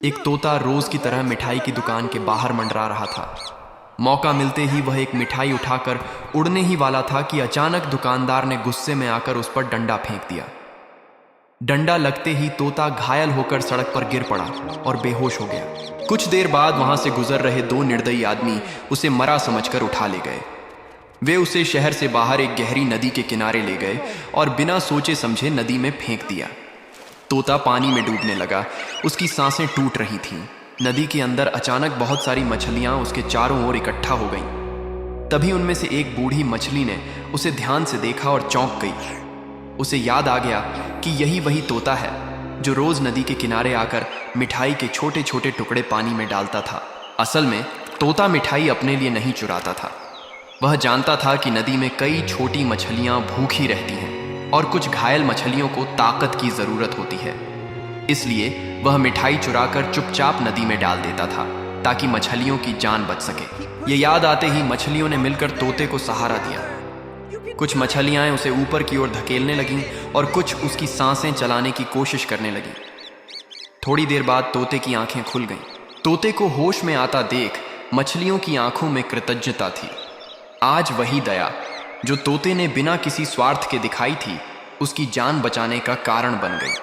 एक तोता रोज की तरह मिठाई की दुकान के बाहर मंडरा रहा था। मौका मिलते ही वह एक मिठाई उठाकर उड़ने ही वाला था कि अचानक दुकानदार ने गुस्से में आकर उस पर डंडा फेंक दिया। डंडा लगते ही तोता घायल होकर सड़क पर गिर पड़ा और बेहोश हो गया। कुछ देर बाद वहां से गुजर रहे दो निर्दयी आदमी उसे मरा समझकर उठा ले गए। वे उसे शहर से बाहर एक गहरी नदी के किनारे ले गए और बिना सोचे समझे नदी में फेंक दिया। तोता पानी में डूबने लगा, उसकी सांसें टूट रही थीं। नदी के अंदर अचानक बहुत सारी मछलियां उसके चारों ओर इकट्ठा हो गईं। तभी उनमें से एक बूढ़ी मछली ने उसे ध्यान से देखा और चौंक गई। उसे याद आ गया कि यही वही तोता है जो रोज नदी के किनारे आकर मिठाई के छोटे छोटे टुकड़े पानी में डालता था। असल में तोता मिठाई अपने लिए नहीं चुराता था। वह जानता था कि नदी में कई छोटी मछलियां भूखी रहती हैं और कुछ घायल मछलियों को ताकत की जरूरत होती है। इसलिए वह मिठाई चुराकर चुपचाप नदी में डाल देता था ताकि मछलियों की जान बच सके। ये याद आते ही मछलियों ने मिलकर तोते को सहारा दिया। कुछ मछलियां उसे ऊपर की ओर धकेलने लगीं और कुछ उसकी सांसें चलाने की कोशिश करने लगीं। थोड़ी देर बाद तोते की आंखें खुल गईं। तोते को होश में आता देख मछलियों की आंखों में कृतज्ञता थी। आज वही दया जो तोते ने बिना किसी स्वार्थ के दिखाई थी, उसकी जान बचाने का कारण बन गई।